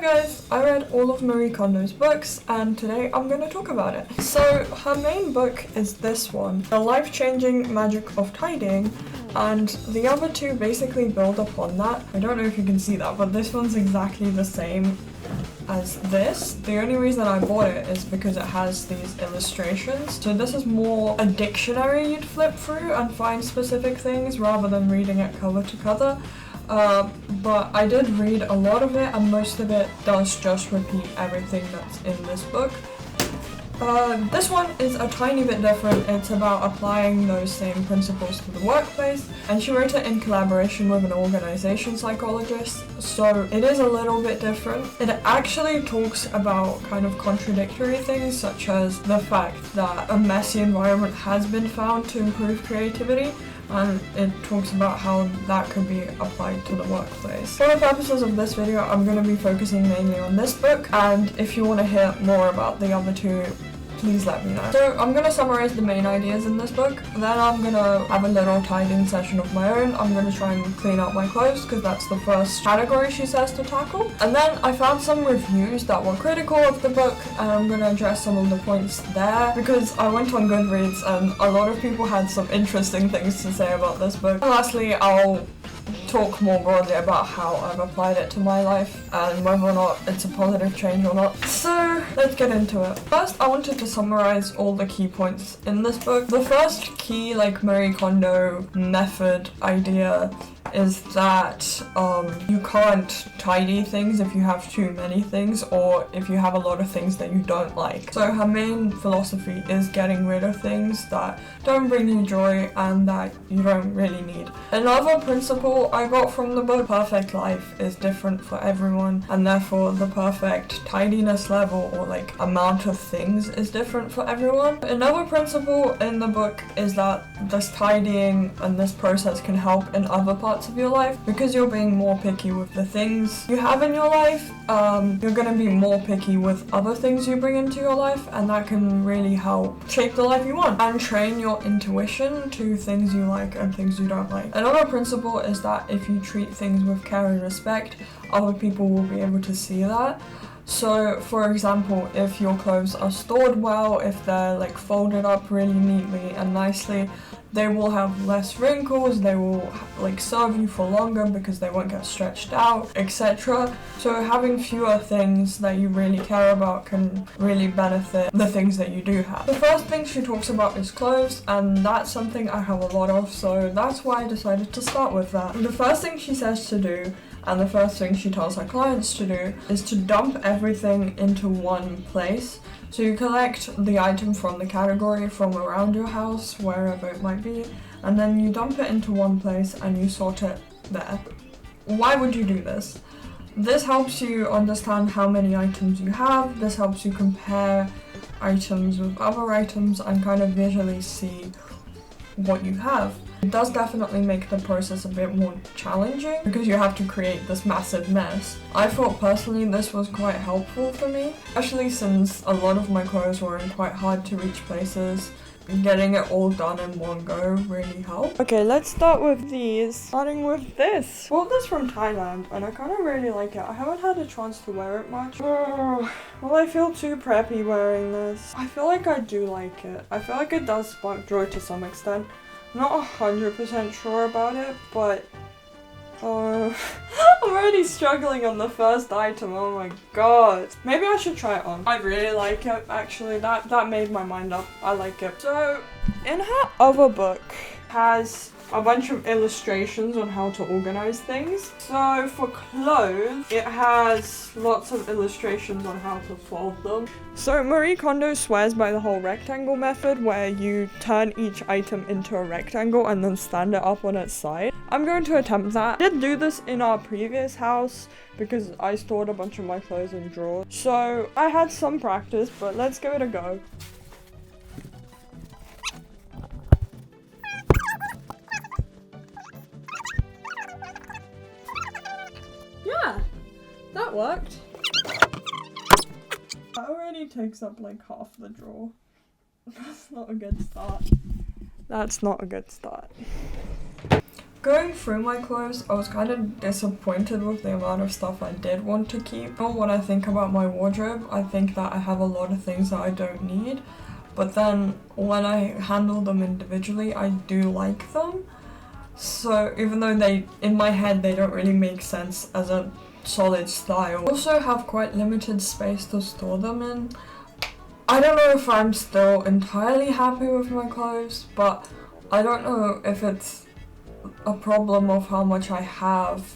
guys, I read all of Marie Kondo's books and today I'm going to talk about it. So her main book is this one, The Life-Changing Magic of Tidying, and the other two basically build upon that. I don't know if you can see that, but this one's exactly the same as this. The only reason I bought it is because it has these illustrations. So this is more a dictionary you'd flip through and find specific things rather than reading it cover to cover. But I did read a lot of it and most of it does just repeat everything that's in this book. This one is a tiny bit different. It's about applying those same principles to the workplace, and she wrote it in collaboration with an organization psychologist, so it is a little bit different. It actually talks about kind of contradictory things, such as the fact that a messy environment has been found to improve creativity, and it talks about how that could be applied to the workplace. For the purposes of this video, I'm going to be focusing mainly on this book, and if you want to hear more about the other two, please let me know. So I'm going to summarize the main ideas in this book, then I'm going to have a little tidying session of my own. I'm going to try and clean out my clothes because that's the first category she says to tackle. And then I found some reviews that were critical of the book and I'm going to address some of the points there because I went on Goodreads and a lot of people had some interesting things to say about this book. And lastly, I'll talk more broadly about how I've applied it to my life and whether or not it's a positive change or not. So let's get into it. First, I wanted to summarize all the key points in this book. The first key, Marie Kondo method idea is that you can't tidy things if you have too many things or if you have a lot of things that you don't like. So her main philosophy is getting rid of things that don't bring you joy and that you don't really need. Another principle I got from the book, perfect life is different for everyone and therefore the perfect tidiness level or amount of things is different for everyone. Another principle in the book is that this tidying and this process can help in other parts of your life because you're being more picky with the things you have in your life. You're going to be more picky with other things you bring into your life, and that can really help shape the life you want and train your intuition to things you like and things you don't like. Another principle is that if you treat things with care and respect, other people will be able to see that. So, for example, if your clothes are stored well, if they're folded up really neatly and nicely, they will have less wrinkles, they will serve you for longer because they won't get stretched out, etc. So having fewer things that you really care about can really benefit the things that you do have. The first thing she talks about is clothes, and that's something I have a lot of, so that's why I decided to start with that. The first thing she says to do, and the first thing she tells her clients to do, is to dump everything into one place. So you collect the item from the category from around your house, wherever it might be, and then you dump it into one place and you sort it there. Why would you do this? This helps you understand how many items you have, this helps you compare items with other items and kind of visually see what you have. It does definitely make the process a bit more challenging because you have to create this massive mess. I thought personally this was quite helpful for me, especially since a lot of my clothes were in quite hard to reach places. Getting it all done in one go really helped. Okay, let's start with these. Starting with this. Bought this from Thailand and I kind of really like it. I haven't had a chance to wear it much. Well, I feel too preppy wearing this. I feel like I do like it. I feel like it does spark joy to some extent. I'm not 100% sure about it, but I'm already struggling on the first item, oh my god. Maybe I should try it on. I really like it, actually. That made my mind up. I like it. So, in her other book, has a bunch of illustrations on how to organize things. So for clothes, it has lots of illustrations on how to fold them. So Marie Kondo swears by the whole rectangle method where you turn each item into a rectangle and then stand it up on its side. I'm going to attempt that. I did do this in our previous house because I stored a bunch of my clothes in drawers. So I had some practice, but let's give it a go. Yeah, that worked. That already takes up half the drawer. That's not a good start. That's not a good start. Going through my clothes, I was kind of disappointed with the amount of stuff I did want to keep. When I think about my wardrobe, I think that I have a lot of things that I don't need, but then when I handle them individually, I do like them. So even though in my head, they don't really make sense as a solid style. I also have quite limited space to store them in. I don't know if I'm still entirely happy with my clothes, but I don't know if it's a problem of how much I have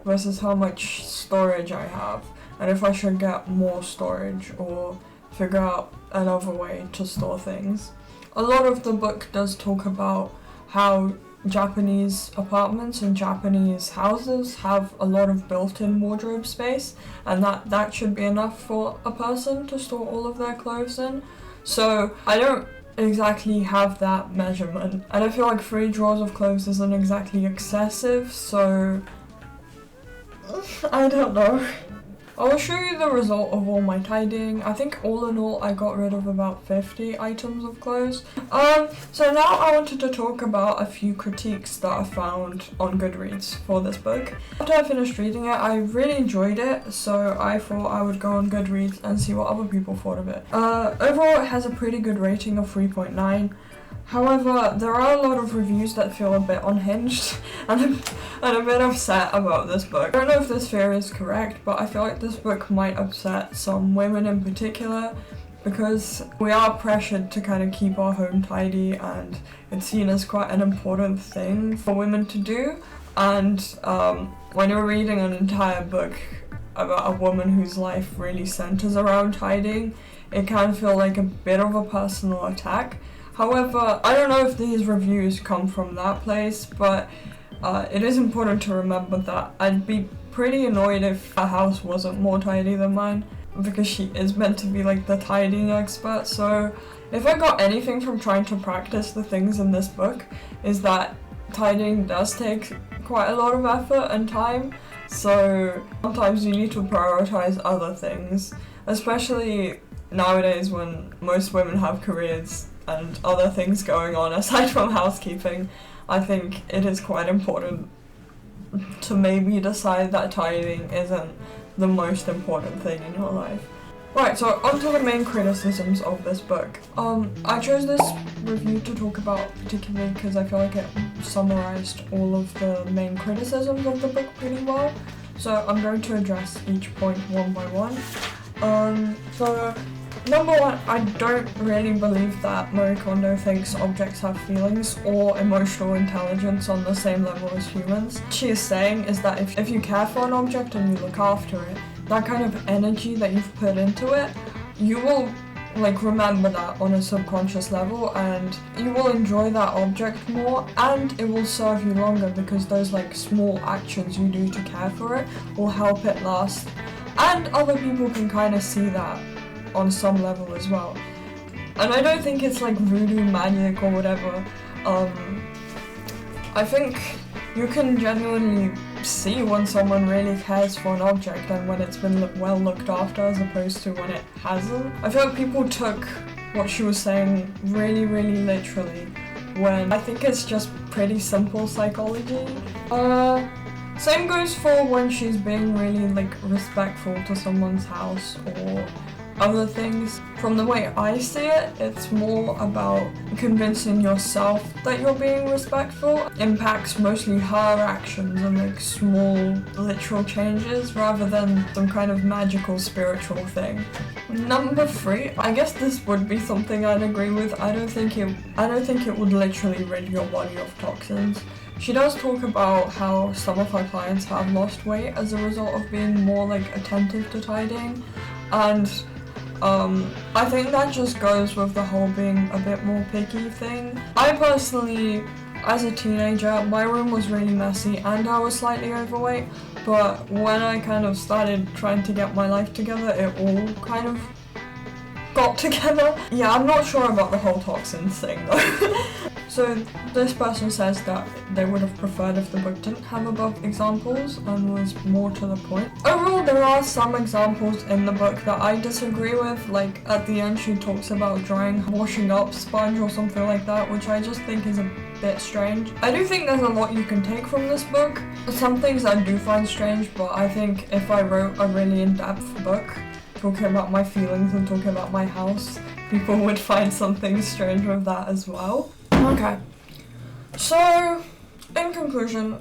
versus how much storage I have, and if I should get more storage or figure out another way to store things. A lot of the book does talk about how Japanese apartments and Japanese houses have a lot of built-in wardrobe space, and that should be enough for a person to store all of their clothes in. So I don't exactly have that measurement, and I feel like 3 drawers of clothes isn't exactly excessive, so I don't know. I'll show you the result of all my tidying. I think all in all I got rid of about 50 items of clothes. So now I wanted to talk about a few critiques that I found on Goodreads for this book. After I finished reading it, I really enjoyed it, so I thought I would go on Goodreads and see what other people thought of it. Overall it has a pretty good rating of 3.9. However, there are a lot of reviews that feel a bit unhinged, and I'm a bit upset about this book. I don't know if this theory is correct, but I feel like this book might upset some women in particular, because we are pressured to kind of keep our home tidy, and it's seen as quite an important thing for women to do. And when you're reading an entire book about a woman whose life really centers around tidying, it can feel like a bit of a personal attack. However, I don't know if these reviews come from that place, but it is important to remember that I'd be pretty annoyed if her house wasn't more tidy than mine, because she is meant to be like the tidying expert. So if I got anything from trying to practice the things in this book, is that tidying does take quite a lot of effort and time, so sometimes you need to prioritize other things, especially nowadays when most women have careers and other things going on aside from housekeeping. I think it is quite important to maybe decide that tidying isn't the most important thing in your life. Right, so on to the main criticisms of this book. I chose this review to talk about particularly because I feel like it summarized all of the main criticisms of the book pretty well. So I'm going to address each point one by one. So number one, I don't really believe that Marie Kondo thinks objects have feelings or emotional intelligence on the same level as humans. What she is saying is that if you care for an object and you look after it, that kind of energy that you've put into it, you will remember that on a subconscious level, and you will enjoy that object more, and it will serve you longer because those small actions you do to care for it will help it last. And other people can kind of see that on some level as well. And I don't think it's voodoo magic or whatever. I think you can genuinely see when someone really cares for an object and when it's been well looked after as opposed to when it hasn't. I feel like people took what she was saying really, really literally, when I think it's just pretty simple psychology. Same goes for when she's being really respectful to someone's house or other things. From the way I see it, it's more about convincing yourself that you're being respectful. Impacts mostly her actions and small literal changes rather than some kind of magical spiritual thing. Number 3, I guess this would be something I'd agree with. I don't think it would literally rid your body of toxins. She does talk about how some of her clients have lost weight as a result of being more attentive to tidying, and I think that just goes with the whole being a bit more picky thing. I personally, as a teenager, my room was really messy and I was slightly overweight, but when I kind of started trying to get my life together, it all kind of got together. Yeah, I'm not sure about the whole toxins thing though. So this person says that they would have preferred if the book didn't have above examples and was more to the point. Overall, there are some examples in the book that I disagree with, at the end she talks about drying washing up sponge or something like that, which I just think is a bit strange. I do think there's a lot you can take from this book. Some things I do find strange, but I think if I wrote a really in-depth book talking about my feelings and talking about my house, people would find something strange with that as well. Okay, so in conclusion,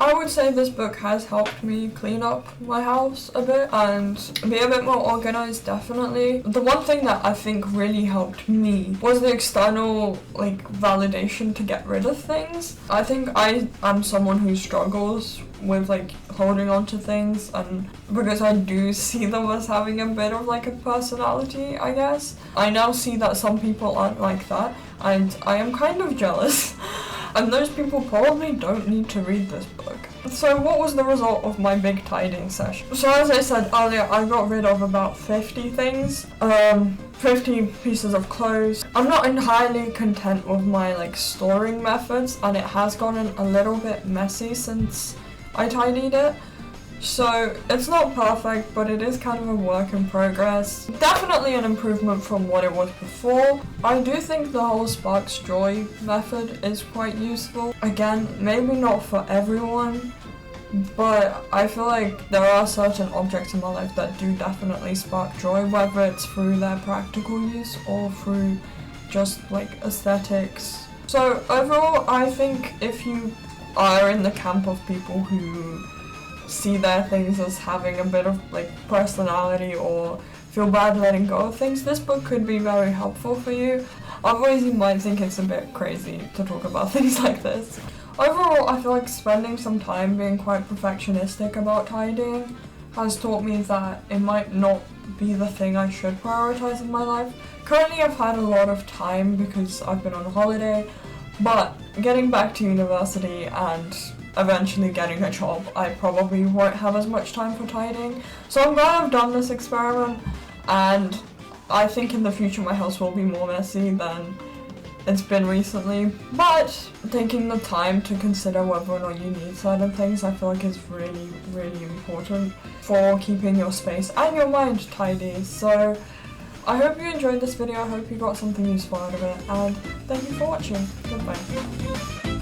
I would say this book has helped me clean up my house a bit and be a bit more organized, definitely. The one thing that I think really helped me was the external, validation to get rid of things. I think I am someone who struggles with, holding on to things, and because I do see them as having a bit of, a personality, I guess. I now see that some people aren't like that, and I am kind of jealous. And those people probably don't need to read this book. So what was the result of my big tidying session? So as I said earlier, I got rid of about 50 things, 50 pieces of clothes. I'm not entirely content with my storing methods, and it has gotten a little bit messy since I tidied it. So it's not perfect, but it is kind of a work in progress. Definitely an improvement from what it was before. I do think the whole Sparks Joy method is quite useful. Again, maybe not for everyone, but I feel like there are certain objects in my life that do definitely spark joy, whether it's through their practical use or through just aesthetics. So overall, I think if you are in the camp of people who see their things as having a bit of personality or feel bad letting go of things, this book could be very helpful for you. Otherwise you might think it's a bit crazy to talk about things like this. Overall, I feel like spending some time being quite perfectionistic about tidying has taught me that it might not be the thing I should prioritize in my life. Currently I've had a lot of time because I've been on holiday, but getting back to university and eventually getting a job, I probably won't have as much time for tidying. So I'm glad I've done this experiment, and I think in the future my house will be more messy than it's been recently. But taking the time to consider whether or not you need certain things, I feel like is really, really important for keeping your space and your mind tidy. So I hope you enjoyed this video, I hope you got something useful out of it, and thank you for watching. Goodbye.